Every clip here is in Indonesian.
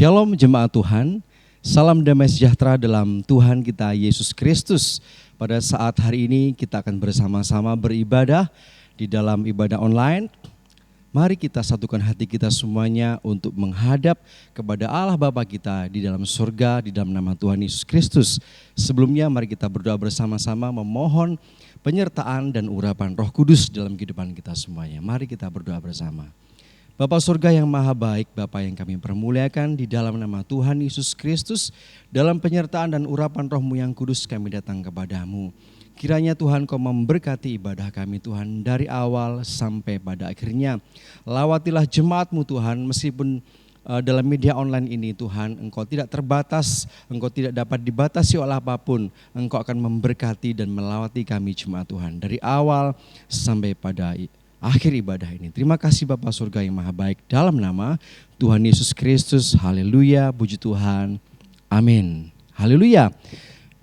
Shalom jemaat Tuhan, salam damai sejahtera dalam Tuhan kita Yesus Kristus. Pada saat hari ini kita akan bersama-sama beribadah di dalam ibadah online. Mari kita satukan hati kita semuanya untuk menghadap kepada Allah Bapa kita di dalam surga, di dalam nama Tuhan Yesus Kristus. Sebelumnya mari kita berdoa bersama-sama memohon penyertaan dan urapan Roh Kudus dalam kehidupan kita semuanya. Mari kita berdoa bersama. Bapa surga yang maha baik, Bapa yang kami permuliakan di dalam nama Tuhan Yesus Kristus, dalam penyertaan dan urapan Roh-Mu yang kudus kami datang kepadamu. Kiranya Tuhan Kau memberkati ibadah kami Tuhan dari awal sampai pada akhirnya. Lawatilah jemaat-Mu Tuhan, meskipun dalam media online ini Tuhan Engkau tidak terbatas, Engkau tidak dapat dibatasi oleh apapun. Engkau akan memberkati dan melawati kami jemaat Tuhan dari awal sampai pada akhir ibadah ini. Terima kasih Bapa surga yang maha baik, dalam nama Tuhan Yesus Kristus. Haleluya, puji Tuhan. Amin. Haleluya.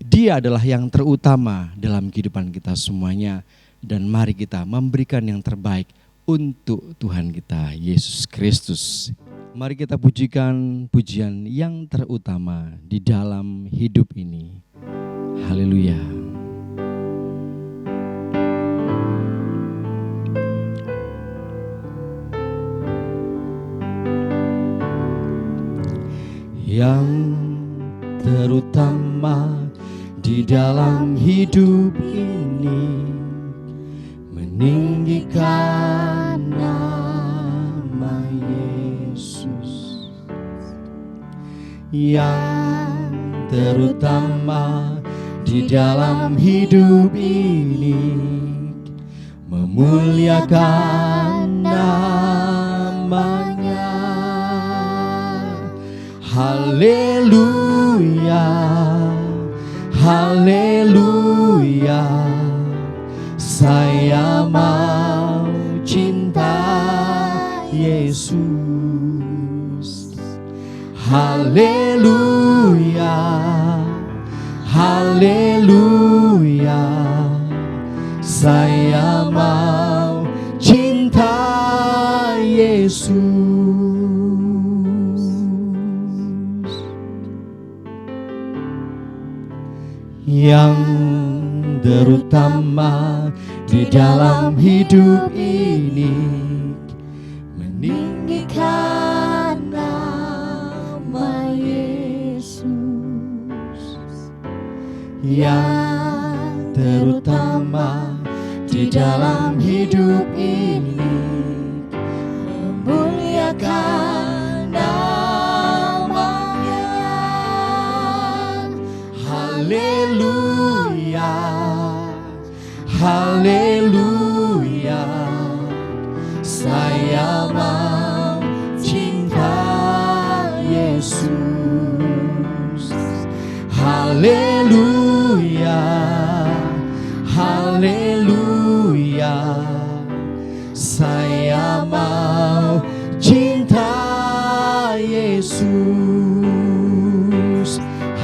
Dia adalah yang terutama dalam kehidupan kita semuanya. Dan mari kita memberikan yang terbaik untuk Tuhan kita Yesus Kristus. Mari kita pujikan pujian yang terutama di dalam hidup ini. Haleluya. Yang terutama di dalam hidup ini, meninggikan nama Yesus. Yang terutama di dalam hidup ini, memuliakan namanya. Haleluya, haleluya, saya mau cinta Yesus. Haleluya, haleluya, saya mau cinta Yesus. Yang terutama di dalam hidup ini, meninggikan nama Yesus. Yang terutama di dalam hidup ini, memuliakan namanya. Haleluya, haleluya, saya mau cinta Yesus. Haleluya, haleluya, saya mau cinta Yesus.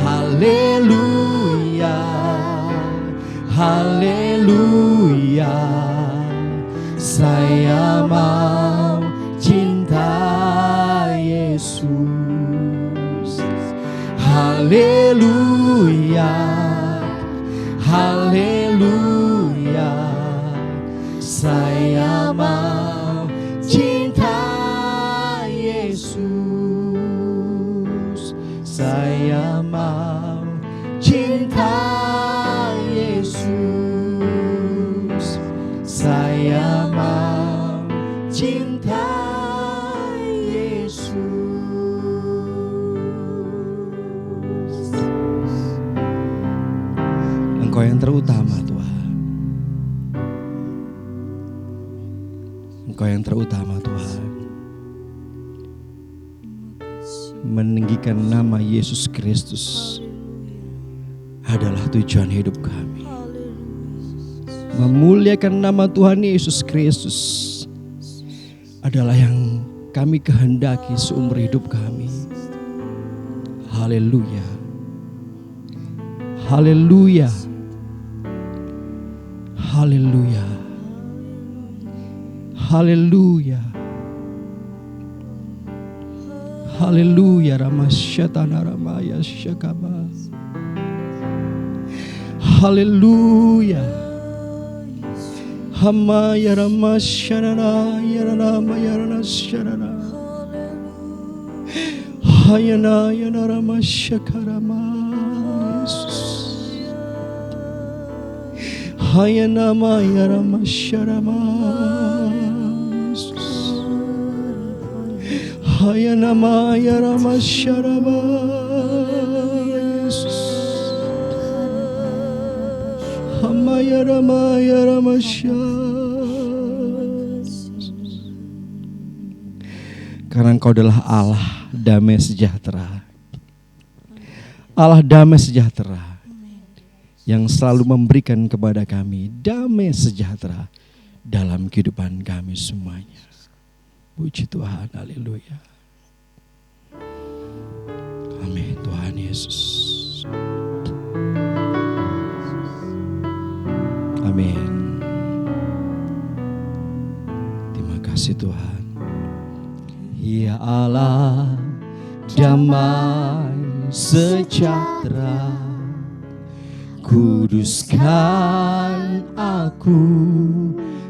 Haleluya, haleluya, saya mau cinta Yesus. Haleluya, haleluya, saya mau cinta Yesus. Saya mau cinta Yesus. Saya mau cinta Yesus. Engkau yang terutama Tuhan. Engkau yang terutama Tuhan. Meninggikan nama Yesus Kristus adalah tujuan hidup kami. Memuliakan nama Tuhan Yesus Kristus adalah yang kami kehendaki seumur hidup kami. Haleluya, haleluya, haleluya, haleluya, Haleluya, Ramasyatana Ramaya Syakaba. Haleluya. Hamaya Ramasyana Yarama Yarana Syarana. Hayana Yana Ramasyakarama Yesus. Hayana Maya Ramasyarama Yesus. Hayana Maya Ramasyarama Yesus. Hamaya Ramaya Ramasya. Karena Engkau adalah Allah damai sejahtera. Allah damai sejahtera yang selalu memberikan kepada kami damai sejahtera dalam kehidupan kami semuanya. Puji Tuhan, haleluya. Amin, Tuhan Yesus. Amin. Terima kasih Tuhan. Ya Allah damai sejahtera, kuduskan aku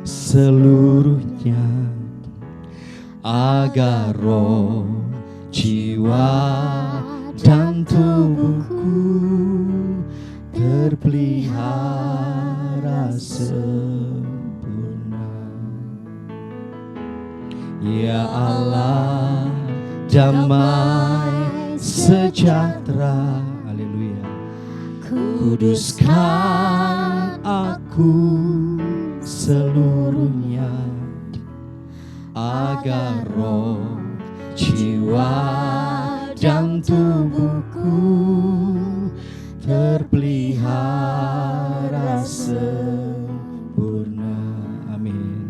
seluruhnya, agar roh, jiwa, dan tubuhku terpelihara sempurna. Ya Allah damai sejahtera, haleluya, kuduskan aku seluruhnya, agar roh, jiwa, dan tubuhku terpelihara sempurna. Amin.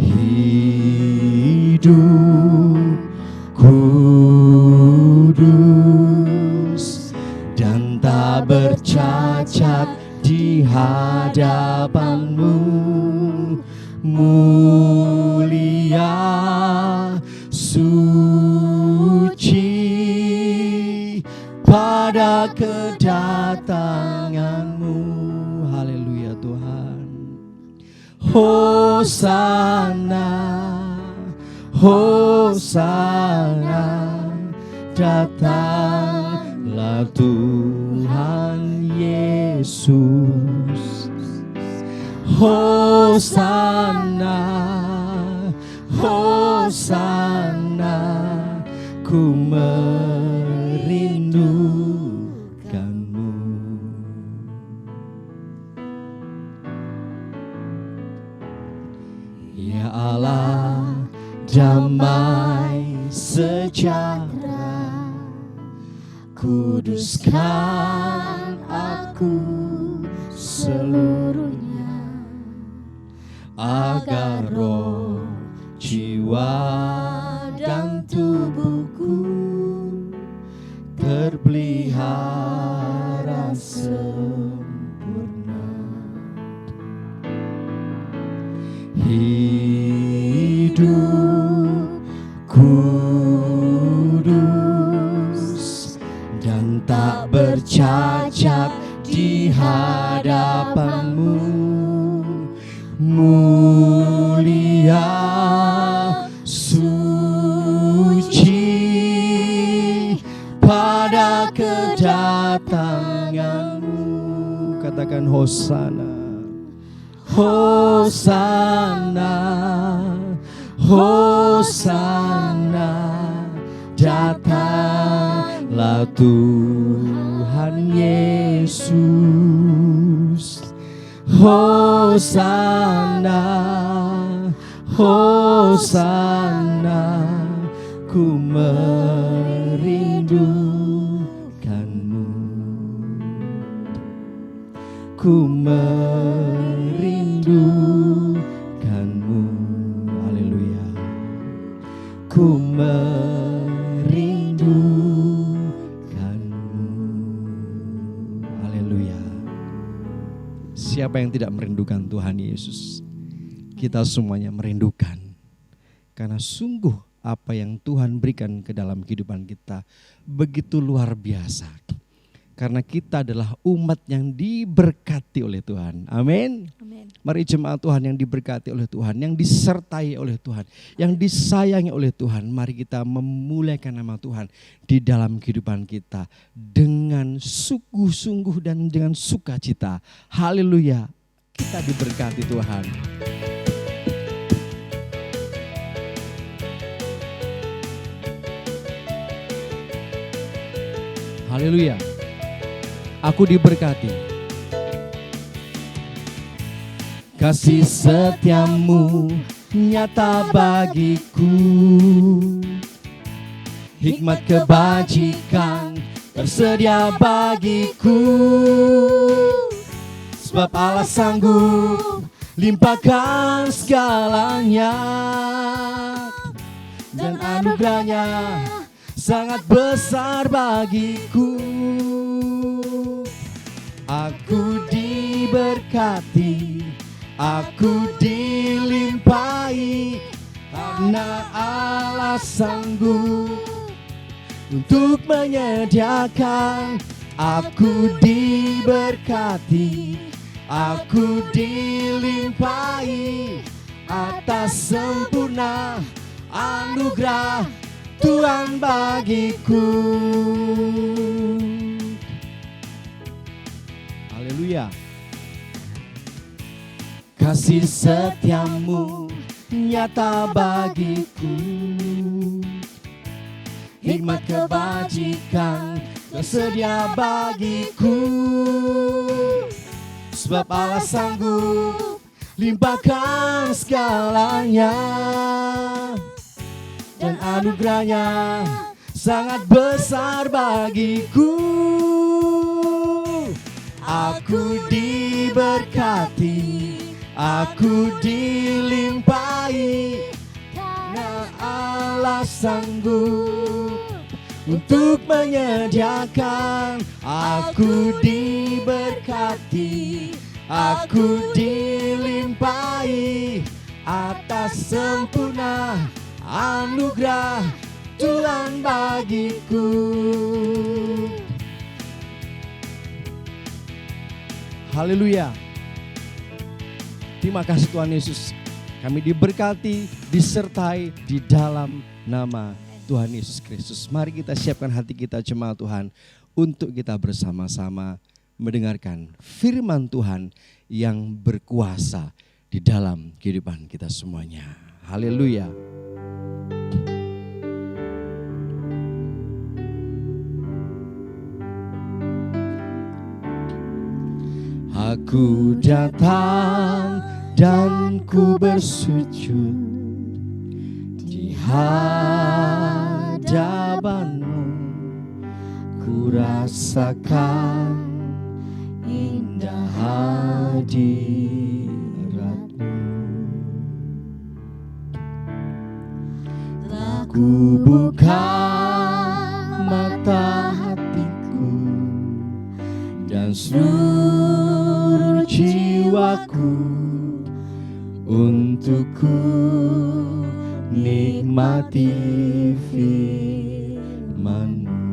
Hidup kudus dan tak bercacat di hadapan-Mu, mulia, suci pada kedatangan-Mu. Haleluya Tuhan. Hosana, Hosana, datanglah Tuhan Yesus. Hosana, Hosana, ku merindukanmu. Ya Allah damai sejahtera, kuduskan aku seluruhnya, agar roh, jiwa, dan tubuhku terpelihara sempurna. Hidup kudus dan tak bercacat di hadapan-Mu, mulia, suci pada kedatangan-Mu. Katakan Hosana, Hosana, Hosana, datanglah Tuhan Yesus. Hosana, Hosana, ku merindukanmu, ku merindukanmu. Haleluya. Ku merindukanmu. Haleluya. Siapa yang tidak merindukan Tuhan Yesus? Kita semuanya merindukan. Karena sungguh apa yang Tuhan berikan ke dalam kehidupan kita begitu luar biasa. Karena kita adalah umat yang diberkati oleh Tuhan. Amin. Amin. Mari jemaat Tuhan yang diberkati oleh Tuhan, yang disertai oleh Tuhan, yang disayangi oleh Tuhan. Mari kita memuliakan nama Tuhan di dalam kehidupan kita dengan sungguh-sungguh dan dengan sukacita. Haleluya, kita diberkati Tuhan. Haleluya. Aku diberkati. Kasih setiamu nyata bagiku. Hikmat kebajikan tersedia bagiku. Sebab Allah sanggup limpahkan segalanya. Dan anugerahnya sangat besar bagiku. Aku diberkati, aku dilimpahi, karena Allah sanggup untuk menyediakan. Aku diberkati, aku dilimpahi atas sempurna anugerah Tuhan bagiku. Haleluya. Kasih setiamu nyata bagiku. Hikmat kebajikan tersedia bagiku. Sebab Allah sanggup limpahkan segalanya. Dan anugerahnya sangat besar bagiku. Aku diberkati, aku dilimpahi, karena Allah sanggup untuk menyediakan. Aku diberkati, aku dilimpahi atas sempurna anugerah Tuhan bagiku. Haleluya. Terima kasih Tuhan Yesus. Kami diberkati, disertai di dalam nama Tuhan Yesus Kristus. Mari kita siapkan hati kita jemaat Tuhan untuk kita bersama-sama mendengarkan firman Tuhan yang berkuasa di dalam kehidupan kita semuanya. Haleluya. Aku datang dan ku bersujud di hadapan-Mu. Ku rasakan indah hadirat-Mu. Ku buka mata hatiku dan seluruh jiwaku untuk ku nikmati firman-Mu.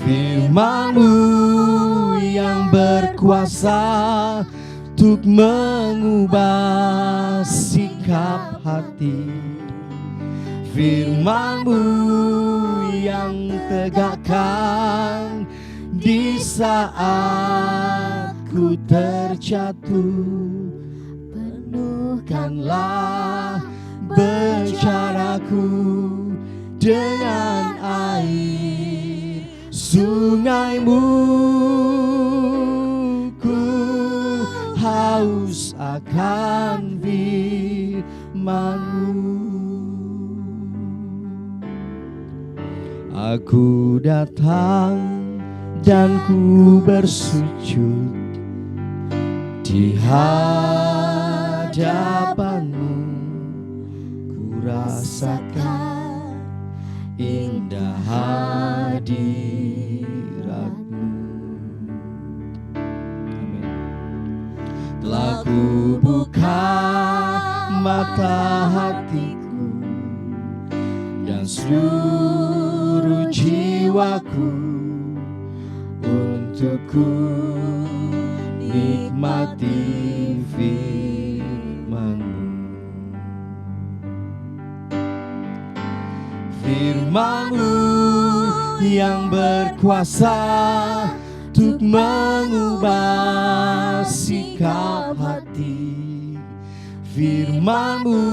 Firman-Mu yang berkuasa untuk mengubah sikap hati. Firman-Mu yang tegakkan di saat ku terjatuh. Penuhkanlah bicaraku dengan air sungai-Mu. Ku haus akan firman-Mu. Aku datang dan ku bersujud di hadapan-Mu. Ku rasakan indah hadirat-Mu. Amin. Telah ku buka mata hatiku dan seluruh jiwaku untuk ku nikmati firman-Mu. Firman-Mu yang berkuasa untuk mengubah sikap hati. Firman-Mu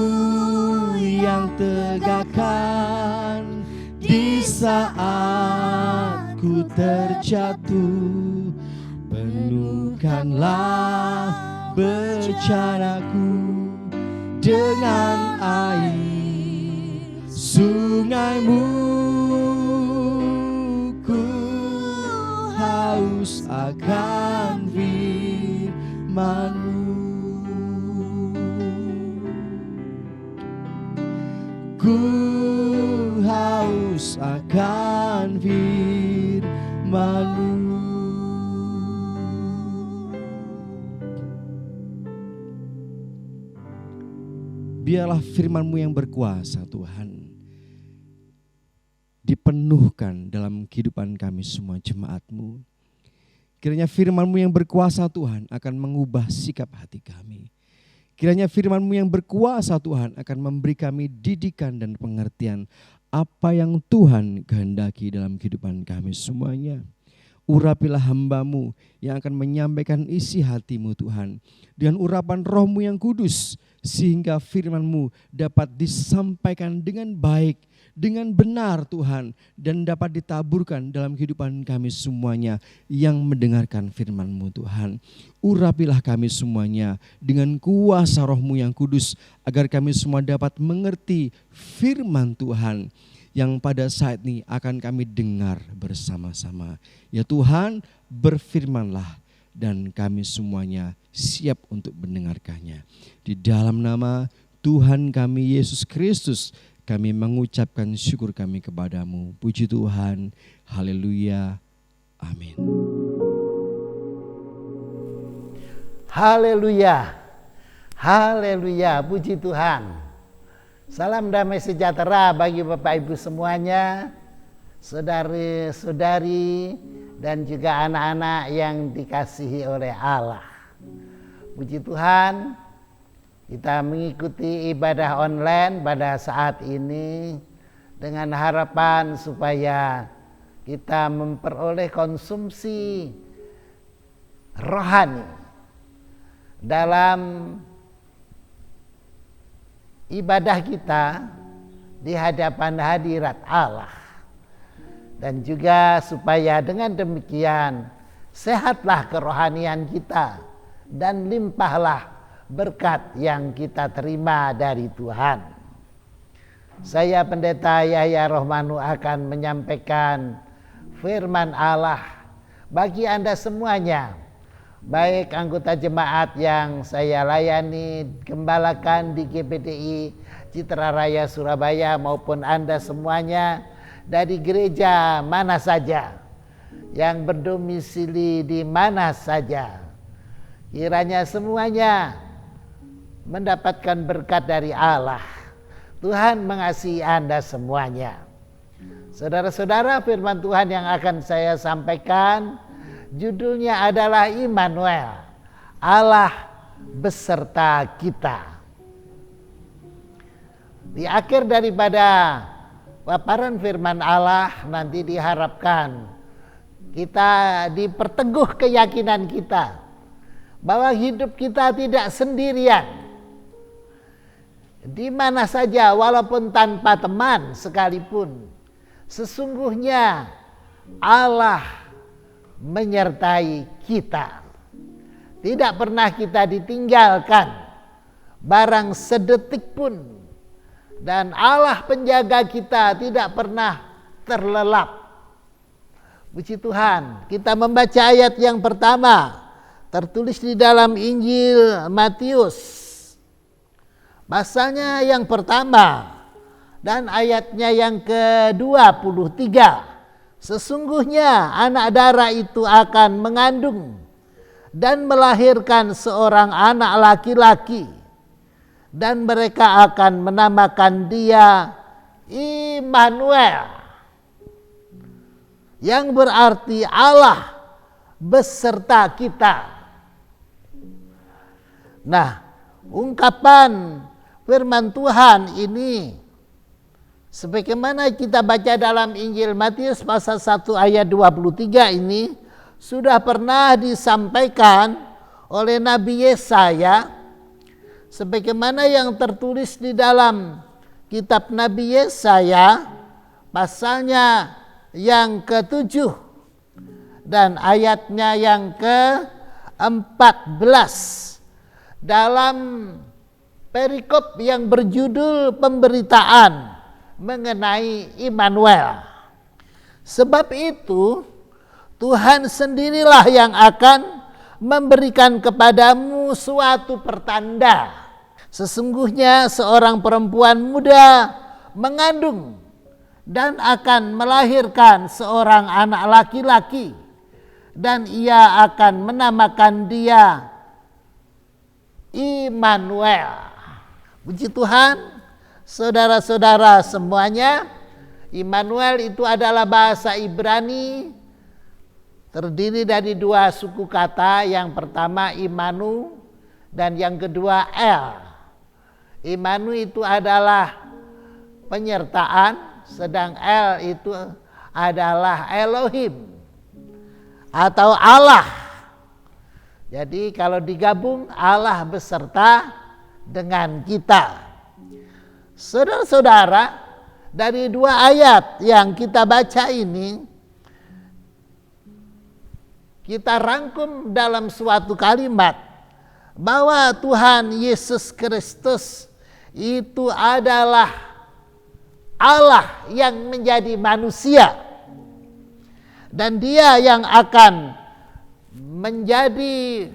yang tegakkan di saat ku terjatuh. Penuhkanlah bencanaku dengan air sungai-Mu. Ku haus akan firman-Mu. Ku haus akan firman-Mu. Biarlah firman-Mu yang berkuasa, Tuhan, dipenuhkan dalam kehidupan kami semua jemaat-Mu. Kiranya firman-Mu yang berkuasa, Tuhan, akan mengubah sikap hati kami. Kiranya firman-Mu yang berkuasa, Tuhan, akan memberi kami didikan dan pengertian apa yang Tuhan kehendaki dalam kehidupan kami semuanya. Urapilah hamba-Mu yang akan menyampaikan isi hati-Mu, Tuhan, dengan urapan Roh-Mu yang kudus, sehingga firman-Mu dapat disampaikan dengan baik, dengan benar, Tuhan, dan dapat ditaburkan dalam kehidupan kami semuanya yang mendengarkan firman-Mu, Tuhan. Urapilah kami semuanya dengan kuasa Roh-Mu yang kudus, agar kami semua dapat mengerti firman Tuhan yang pada saat ini akan kami dengar bersama-sama. Ya Tuhan, berfirmanlah dan kami semuanya siap untuk mendengarkannya. Di dalam nama Tuhan kami Yesus Kristus, kami mengucapkan syukur kami kepadamu. Puji Tuhan, haleluya, amin. Haleluya, haleluya, puji Tuhan. Salam damai sejahtera bagi Bapak Ibu semuanya, saudari-saudari dan juga anak-anak yang dikasihi oleh Allah. Puji Tuhan, kita mengikuti ibadah online pada saat ini dengan harapan supaya kita memperoleh konsumsi rohani dalam ibadah kita di hadapan hadirat Allah. Dan juga supaya dengan demikian sehatlah kerohanian kita dan limpahlah berkat yang kita terima dari Tuhan. Saya Pendeta Yahya Rohmanu akan menyampaikan firman Allah bagi Anda semuanya, baik anggota jemaat yang saya layani, gembalakan di GPDI Citra Raya Surabaya, maupun Anda semuanya dari gereja mana saja, yang berdomisili di mana saja. Kiranya semuanya mendapatkan berkat dari Allah. Tuhan mengasihi Anda semuanya. Saudara-saudara, firman Tuhan yang akan saya sampaikan judulnya adalah Immanuel, Allah beserta kita. Di akhir daripada paparan firman Allah nanti diharapkan kita diperteguh keyakinan kita bahwa hidup kita tidak sendirian. Di mana saja, walaupun tanpa teman sekalipun, sesungguhnya Allah menyertai kita. Tidak pernah kita ditinggalkan barang sedetik pun, dan Allah penjaga kita tidak pernah terlelap. Puji Tuhan, kita membaca ayat yang pertama tertulis di dalam Injil Matius, pasalnya yang pertama dan ayatnya yang ke-23. Sesungguhnya anak darah itu akan mengandung dan melahirkan seorang anak laki-laki, dan mereka akan menamakan dia Immanuel, yang berarti Allah beserta kita. Nah, ungkapan firman Tuhan ini sebagaimana kita baca dalam Injil Matius pasal 1 ayat 23 ini sudah pernah disampaikan oleh Nabi Yesaya, sebagaimana yang tertulis di dalam kitab Nabi Yesaya pasalnya yang ke-7 dan ayatnya yang ke-14 dalam perikop yang berjudul pemberitaan mengenai Immanuel. Sebab itu Tuhan sendirilah yang akan memberikan kepadamu suatu pertanda. Sesungguhnya seorang perempuan muda mengandung dan akan melahirkan seorang anak laki-laki, dan ia akan menamakan dia Immanuel. Puji Tuhan, saudara-saudara semuanya, Immanuel itu adalah bahasa Ibrani, terdiri dari dua suku kata. Yang pertama Imanu dan yang kedua El. Imanu itu adalah penyertaan, sedang El itu adalah Elohim atau Allah. Jadi kalau digabung, Allah beserta dengan kita. Saudara-saudara, dari dua ayat yang kita baca ini, kita rangkum dalam suatu kalimat bahwa Tuhan Yesus Kristus itu adalah Allah yang menjadi manusia, dan Dia yang akan menjadi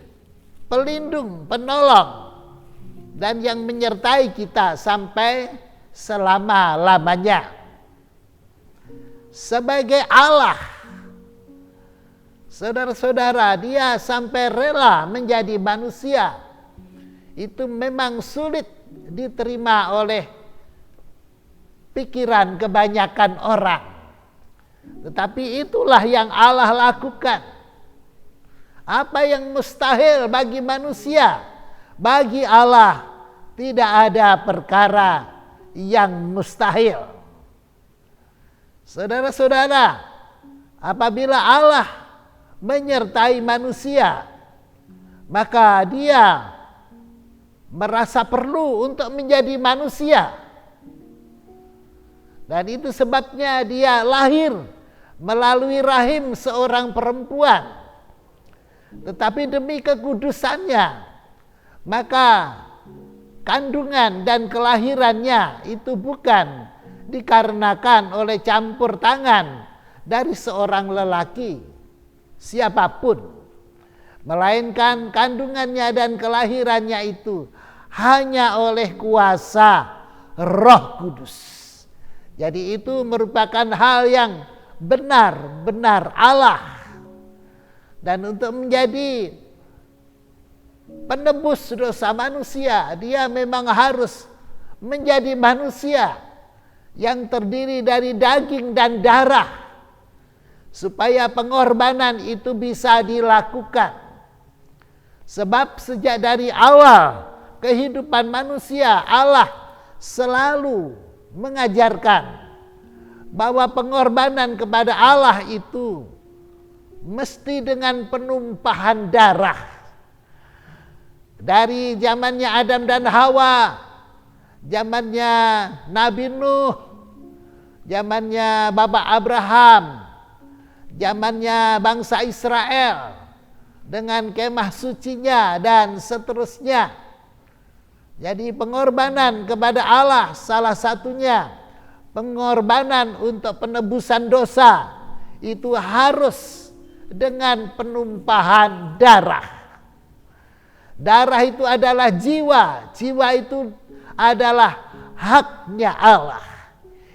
pelindung, penolong, dan yang menyertai kita sampai selama-lamanya. Sebagai Allah, saudara-saudara, Dia sampai rela menjadi manusia. Itu memang sulit diterima oleh pikiran kebanyakan orang. Tetapi itulah yang Allah lakukan. Apa yang mustahil bagi manusia, bagi Allah tidak ada perkara yang mustahil. Saudara-saudara, apabila Allah menyertai manusia, maka Dia merasa perlu untuk menjadi manusia. Dan itu sebabnya Dia lahir melalui rahim seorang perempuan. Tetapi demi kekudusannya, maka kandungan dan kelahirannya itu bukan dikarenakan oleh campur tangan dari seorang lelaki siapapun, melainkan kandungannya dan kelahirannya itu hanya oleh kuasa Roh Kudus. Jadi itu merupakan hal yang benar-benar Allah. Dan untuk menjadi penebus dosa manusia, Dia memang harus menjadi manusia yang terdiri dari daging dan darah, supaya pengorbanan itu bisa dilakukan. Sebab sejak dari awal kehidupan manusia, Allah selalu mengajarkan bahwa pengorbanan kepada Allah itu mesti dengan penumpahan darah. Dari zamannya Adam dan Hawa, zamannya Nabi Nuh, zamannya Bapak Abraham, zamannya bangsa Israel dengan kemah sucinya dan seterusnya. Jadi pengorbanan kepada Allah salah satunya pengorbanan untuk penebusan dosa itu harus dengan penumpahan darah. Darah itu adalah jiwa, jiwa itu adalah haknya Allah.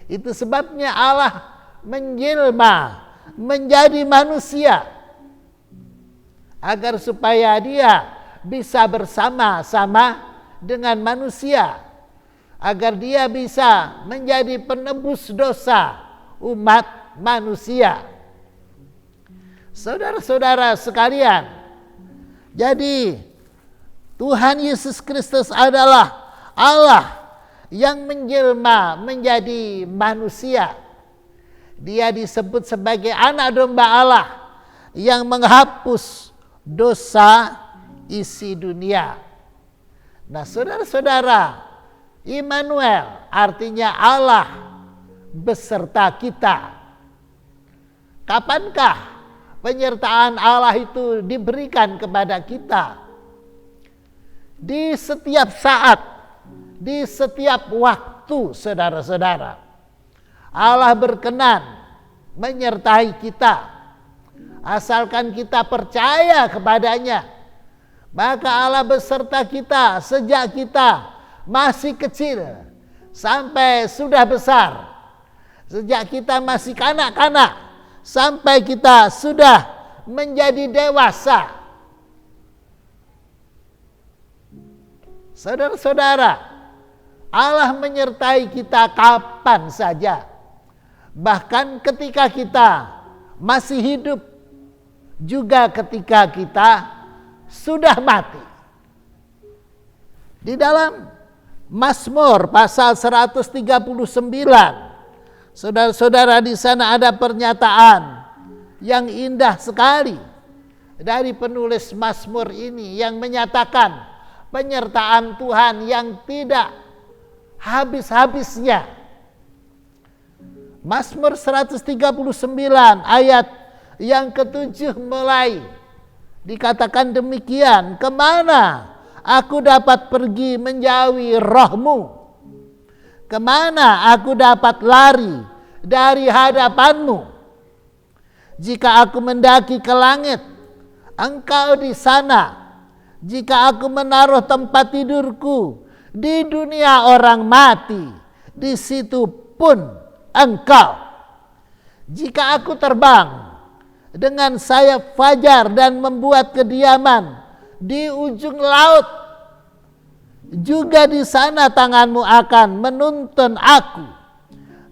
Itu sebabnya Allah menjelma menjadi manusia agar supaya Dia bisa bersama-sama dengan manusia agar dia bisa menjadi penebus dosa umat manusia. Saudara-saudara sekalian, jadi Tuhan Yesus Kristus adalah Allah yang menjelma menjadi manusia. Dia disebut sebagai anak domba Allah yang menghapus dosa isi dunia. Nah, saudara-saudara, Immanuel artinya Allah beserta kita. Kapankah penyertaan Allah itu diberikan kepada kita? Di setiap saat, di setiap waktu, saudara-saudara. Allah berkenan menyertai kita. Asalkan kita percaya kepadanya, maka Allah beserta kita sejak kita masih kecil sampai sudah besar. Sejak kita masih kanak-kanak sampai kita sudah menjadi dewasa. Saudara-saudara, Allah menyertai kita kapan saja. Bahkan ketika kita masih hidup, juga ketika kita sudah mati. Di dalam Mazmur pasal 139, saudara-saudara, di sana ada pernyataan yang indah sekali dari penulis Mazmur ini yang menyatakan penyertaan Tuhan yang tidak habis-habisnya. Mazmur 139 ayat yang ke-7 mulai dikatakan demikian, kemana aku dapat pergi menjauhi roh-Mu? Kemana aku dapat lari dari hadapan-Mu? Jika aku mendaki ke langit, Engkau di sana. Jika aku menaruh tempat tidurku di dunia orang mati, di situ pun Engkau. Jika aku terbang dengan sayap fajar dan membuat kediaman di ujung laut, juga di sana tangan-Mu akan menuntun aku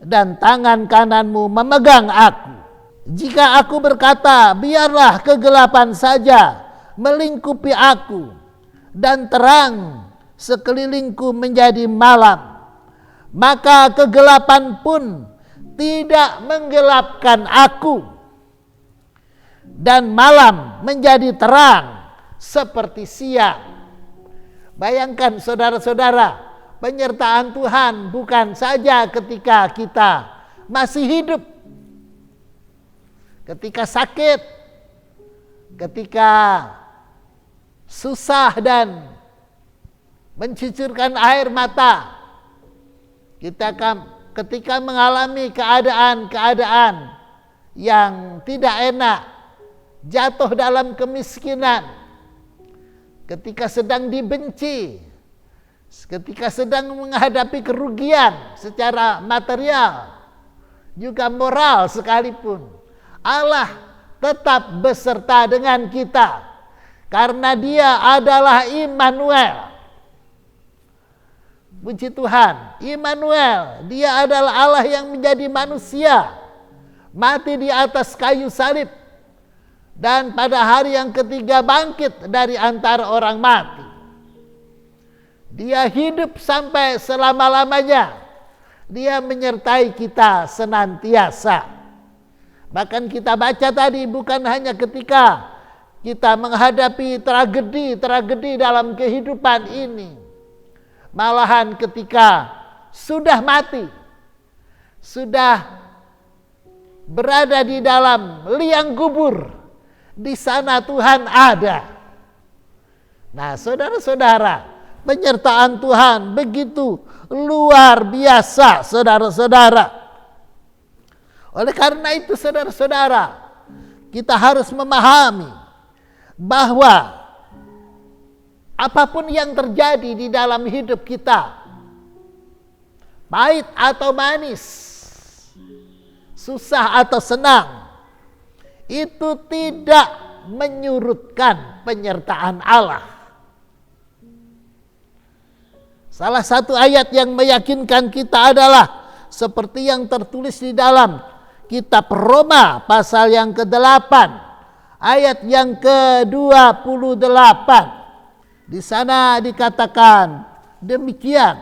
dan tangan kanan-Mu memegang aku. Jika aku berkata, biarlah kegelapan saja melingkupi aku dan terang sekelilingku menjadi malam, maka kegelapan pun tidak menggelapkan aku, dan malam menjadi terang seperti siang. Bayangkan saudara-saudara, penyertaan Tuhan bukan saja ketika kita masih hidup, ketika sakit, ketika susah dan mencucurkan air mata, kita ketika mengalami keadaan-keadaan yang tidak enak, jatuh dalam kemiskinan, ketika sedang dibenci, ketika sedang menghadapi kerugian secara material, juga moral sekalipun, Allah tetap beserta dengan kita. Karena Dia adalah Immanuel. Puji Tuhan, Immanuel, Dia adalah Allah yang menjadi manusia, mati di atas kayu salib, dan pada hari yang ketiga bangkit dari antara orang mati. Dia hidup sampai selama-lamanya. Dia menyertai kita senantiasa. Bahkan kita baca tadi, bukan hanya ketika kita menghadapi tragedi dalam kehidupan ini, malahan ketika sudah mati, sudah berada di dalam liang kubur, di sana Tuhan ada. Nah, saudara-saudara, penyertaan Tuhan begitu luar biasa, saudara-saudara. Oleh karena itu, saudara-saudara, kita harus memahami bahwa apapun yang terjadi di dalam hidup kita, pahit atau manis, susah atau senang, itu tidak menyurutkan penyertaan Allah. Salah satu ayat yang meyakinkan kita adalah seperti yang tertulis di dalam kitab Roma pasal yang ke-8 ayat yang ke-28. Di sana dikatakan demikian.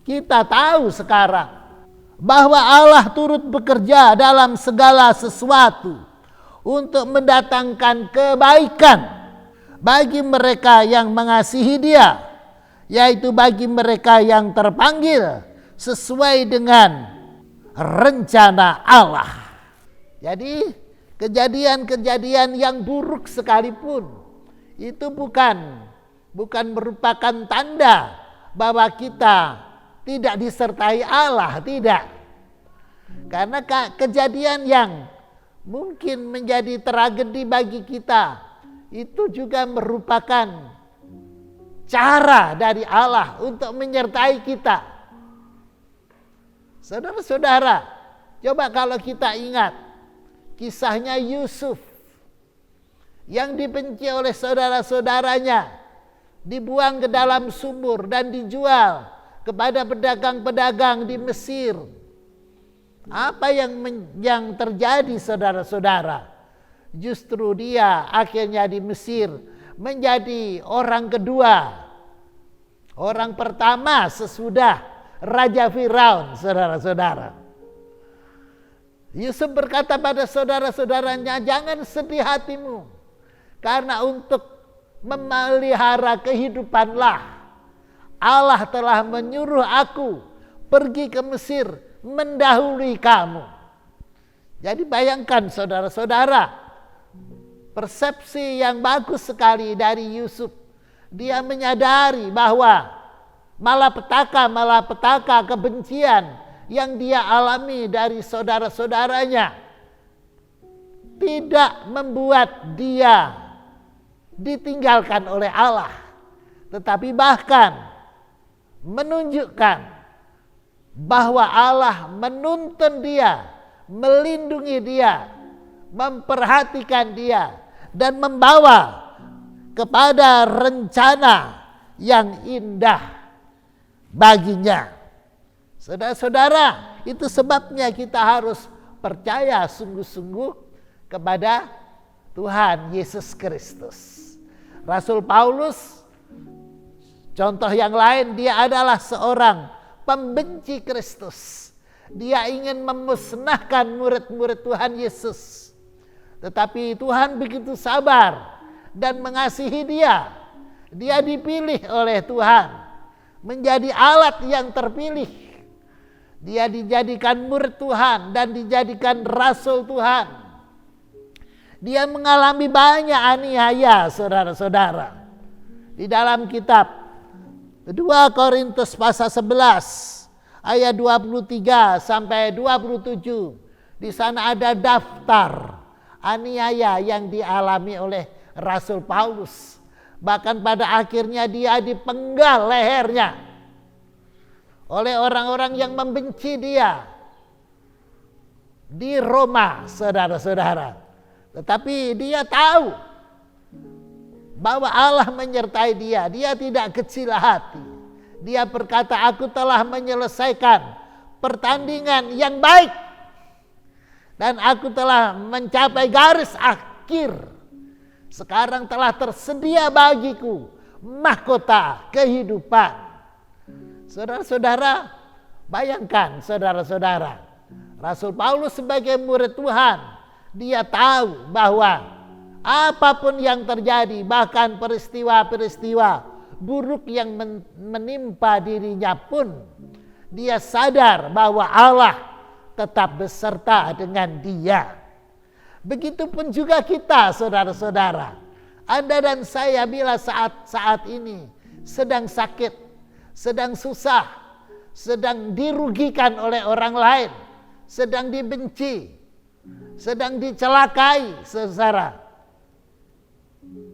Kita tahu sekarang bahwa Allah turut bekerja dalam segala sesuatu untuk mendatangkan kebaikan bagi mereka yang mengasihi Dia, yaitu bagi mereka yang terpanggil sesuai dengan rencana Allah. Jadi kejadian-kejadian yang buruk sekalipun itu bukan merupakan tanda bahwa kita tidak disertai Allah, tidak. Karena kejadian yang mungkin menjadi tragedi bagi kita itu juga merupakan cara dari Allah untuk menyertai kita. Saudara-saudara, coba kalau kita ingat kisahnya Yusuf yang dibenci oleh saudara-saudaranya, dibuang ke dalam sumur dan dijual kepada pedagang-pedagang di Mesir. Apa yang terjadi, saudara-saudara? Justru dia akhirnya di Mesir menjadi orang kedua. Orang pertama sesudah Raja Firaun, saudara-saudara. Yusuf berkata pada saudara-saudaranya, jangan sedih hatimu, karena untuk memelihara kehidupanlah Allah telah menyuruh aku pergi ke Mesir mendahului kamu. Jadi bayangkan saudara-saudara, persepsi yang bagus sekali dari Yusuf. Dia menyadari bahwa malapetaka kebencian yang dia alami dari saudara-saudaranya tidak membuat dia ditinggalkan oleh Allah, tetapi bahkan menunjukkan bahwa Allah menuntun dia, melindungi dia, memperhatikan dia, dan membawa kepada rencana yang indah baginya. Saudara-saudara, itu sebabnya kita harus percaya sungguh-sungguh kepada Tuhan Yesus Kristus. Rasul Paulus, contoh yang lain, dia adalah seorang pembenci Kristus. Dia ingin memusnahkan murid-murid Tuhan Yesus. Tetapi Tuhan begitu sabar dan mengasihi dia. Dia dipilih oleh Tuhan menjadi alat yang terpilih. Dia dijadikan murid Tuhan dan dijadikan rasul Tuhan. Dia mengalami banyak aniaya, saudara-saudara. Di dalam kitab 2 Korintus pasal 11 ayat 23 sampai 27, di sana ada daftar aniaya yang dialami oleh Rasul Paulus. Bahkan pada akhirnya dia dipenggal lehernya oleh orang-orang yang membenci dia di Roma, saudara-saudara. Tetapi dia tahu bahwa Allah menyertai dia. Dia tidak kecil hati. Dia berkata, aku telah menyelesaikan pertandingan yang baik, dan aku telah mencapai garis akhir. Sekarang telah tersedia bagiku mahkota kehidupan. Saudara-saudara, bayangkan saudara-saudara, Rasul Paulus sebagai murid Tuhan, dia tahu bahwa apapun yang terjadi, bahkan peristiwa-peristiwa buruk yang menimpa dirinya pun, dia sadar bahwa Allah tetap beserta dengan dia. Begitupun juga kita, saudara-saudara. Anda dan saya bila saat ini sedang sakit, sedang susah, sedang dirugikan oleh orang lain, sedang dibenci, sedang dicelakai, saudara,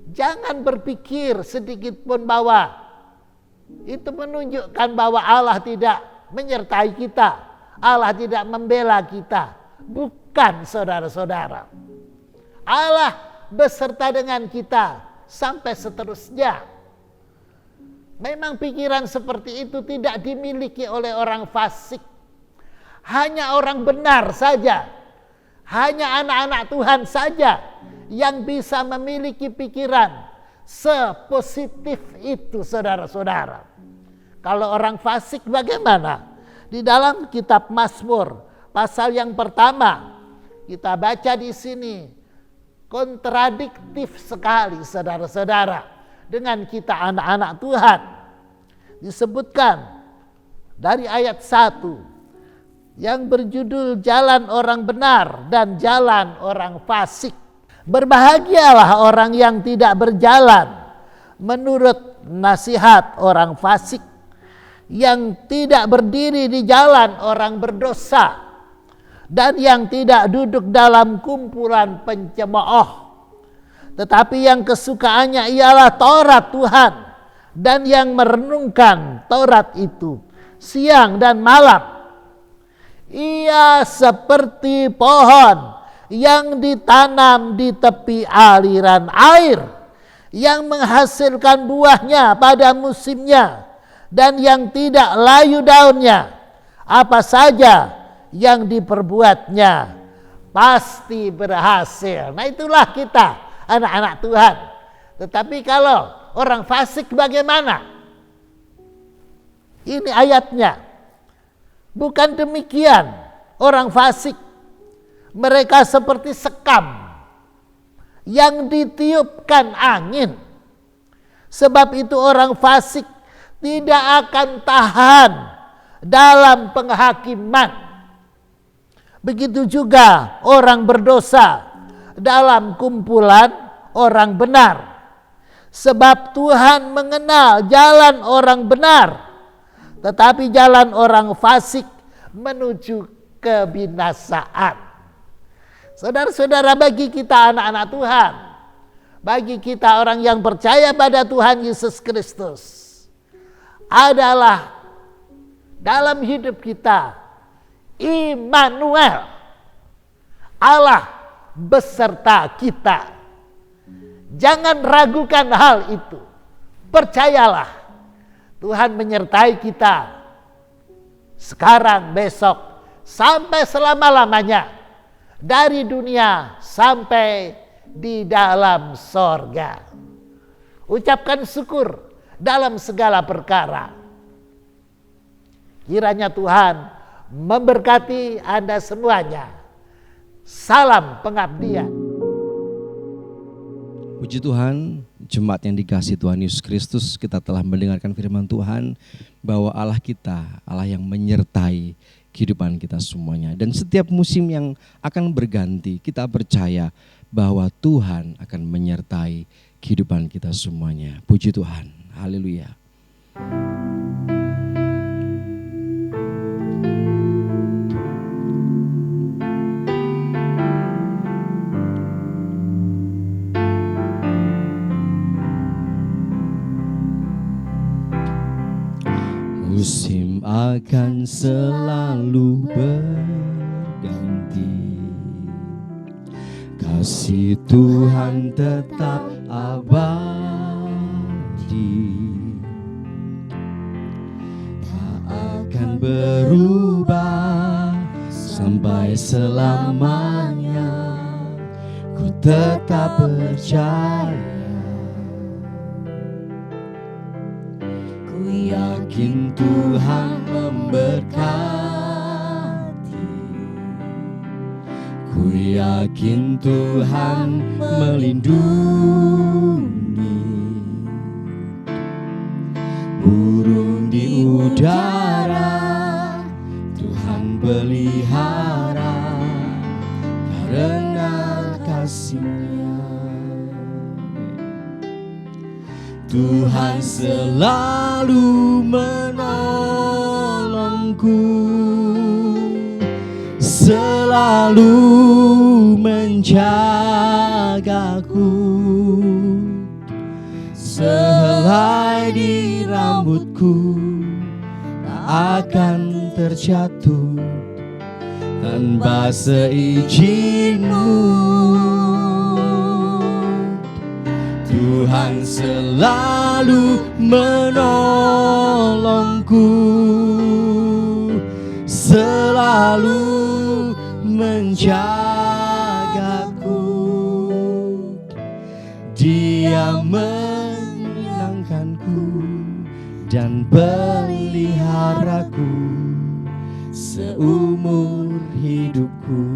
jangan berpikir sedikit pun bahwa itu menunjukkan bahwa Allah tidak menyertai kita, Allah tidak membela kita. Bukan, saudara-saudara. Allah beserta dengan kita sampai seterusnya. Memang pikiran seperti itu tidak dimiliki oleh orang fasik. Hanya orang benar saja, hanya anak-anak Tuhan saja yang bisa memiliki pikiran sepositif itu, saudara-saudara. Kalau orang fasik bagaimana? Di dalam kitab Mazmur pasal yang pertama kita baca di sini kontradiktif sekali, saudara-saudara, dengan kita anak-anak Tuhan. Disebutkan dari ayat 1 yang berjudul jalan orang benar dan jalan orang fasik. Berbahagialah orang yang tidak berjalan menurut nasihat orang fasik, yang tidak berdiri di jalan orang berdosa, dan yang tidak duduk dalam kumpulan pencemooh. Tetapi yang kesukaannya ialah Taurat Tuhan, dan yang merenungkan Taurat itu siang dan malam. Ia seperti pohon yang ditanam di tepi aliran air, yang menghasilkan buahnya pada musimnya, dan yang tidak layu daunnya. Apa saja yang diperbuatnya pasti berhasil. Nah, itulah kita anak-anak Tuhan. Tetapi kalau orang fasik bagaimana? Ini ayatnya. Bukan demikian orang fasik. Mereka seperti sekam yang ditiupkan angin. Sebab itu orang fasik tidak akan tahan dalam penghakiman. Begitu juga orang berdosa dalam kumpulan orang benar. Sebab Tuhan mengenal jalan orang benar, tetapi jalan orang fasik menuju kebinasaan. Saudara-saudara, bagi kita anak-anak Tuhan, bagi kita orang yang percaya pada Tuhan Yesus Kristus, adalah dalam hidup kita Immanuel, Allah beserta kita. Jangan ragukan hal itu. Percayalah, Tuhan menyertai kita sekarang, besok, sampai selama-lamanya, dari dunia sampai di dalam sorga. Ucapkan syukur dalam segala perkara. Kiranya Tuhan memberkati Anda semuanya. Salam pengabdian. Puji Tuhan, jemaat yang dikasihi Tuhan Yesus Kristus, kita telah mendengarkan firman Tuhan bahwa Allah kita, Allah yang menyertai kehidupan kita semuanya. Dan setiap musim yang akan berganti, kita percaya bahwa Tuhan akan menyertai kehidupan kita semuanya. Puji Tuhan, haleluya. Musim akan selalu berganti, kasih Tuhan tetap abadi, tak akan berubah sampai selamanya. Ku tetap percaya, yakin Tuhan memberkati, ku yakin Tuhan melindungi, burung di udara Tuhan pelihara karena kasih-Nya. Tuhan selalu menolongku, selalu menjagaku, sehelai di rambutku tak akan terjatuh tanpa seizin-Mu. Tuhan selalu menolongku, selalu menjagaku. Dia menyenangkanku dan peliharaku seumur hidupku.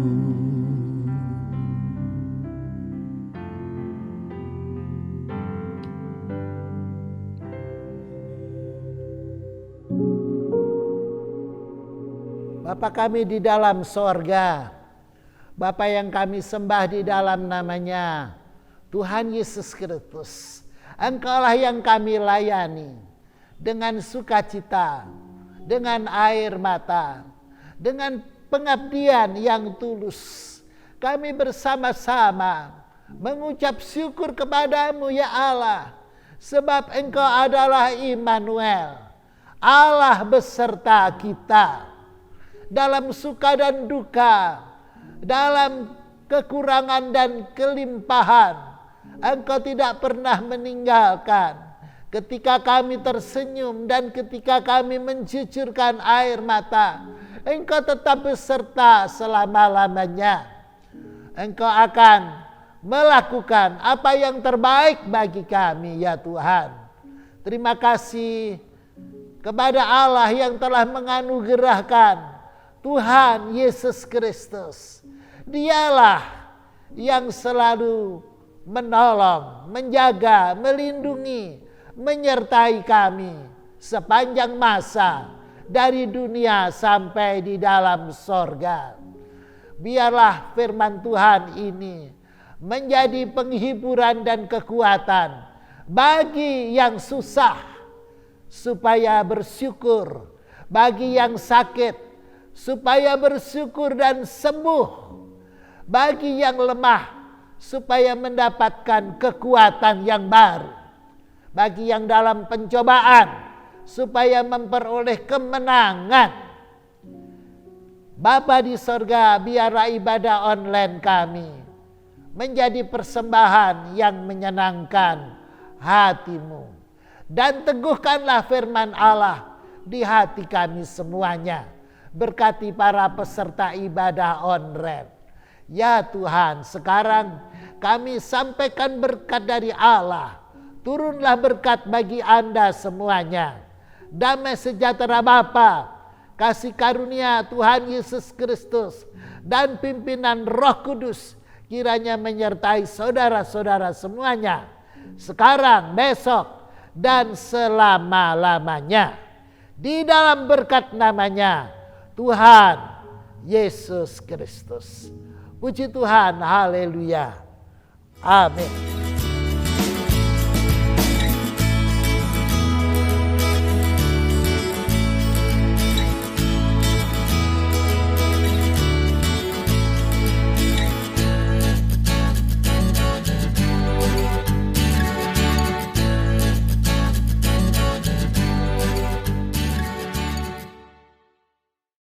Bapa kami di dalam sorga, Bapa yang kami sembah di dalam namanya Tuhan Yesus Kristus, Engkaulah yang kami layani dengan sukacita, dengan air mata, dengan pengabdian yang tulus. Kami bersama-sama mengucap syukur kepadamu ya Allah, sebab Engkau adalah Immanuel, Allah beserta kita. Dalam suka dan duka, dalam kekurangan dan kelimpahan, Engkau tidak pernah meninggalkan. Ketika kami tersenyum dan ketika kami mencucurkan air mata, Engkau tetap beserta selama-lamanya. Engkau akan melakukan apa yang terbaik bagi kami ya Tuhan. Terima kasih kepada Allah yang telah menganugerahkan Tuhan Yesus Kristus. Dialah yang selalu menolong, menjaga, melindungi, menyertai kami sepanjang masa dari dunia sampai di dalam sorga. Biarlah firman Tuhan ini menjadi penghiburan dan kekuatan bagi yang susah supaya bersyukur, bagi yang sakit supaya bersyukur dan sembuh, bagi yang lemah supaya mendapatkan kekuatan yang baru, bagi yang dalam pencobaan supaya memperoleh kemenangan. Bapa di sorga, biarlah ibadah online kami menjadi persembahan yang menyenangkan hatimu, dan teguhkanlah firman Allah di hati kami semuanya. Berkati para peserta ibadah online. Ya Tuhan, sekarang kami sampaikan berkat dari Allah. Turunlah berkat bagi Anda semuanya. Damai sejahtera Bapa, kasih karunia Tuhan Yesus Kristus, dan pimpinan Roh Kudus kiranya menyertai saudara-saudara semuanya, sekarang, besok, dan selama-lamanya. Di dalam berkat namanya Tuhan Yesus Kristus. Puji Tuhan, haleluya. Amin.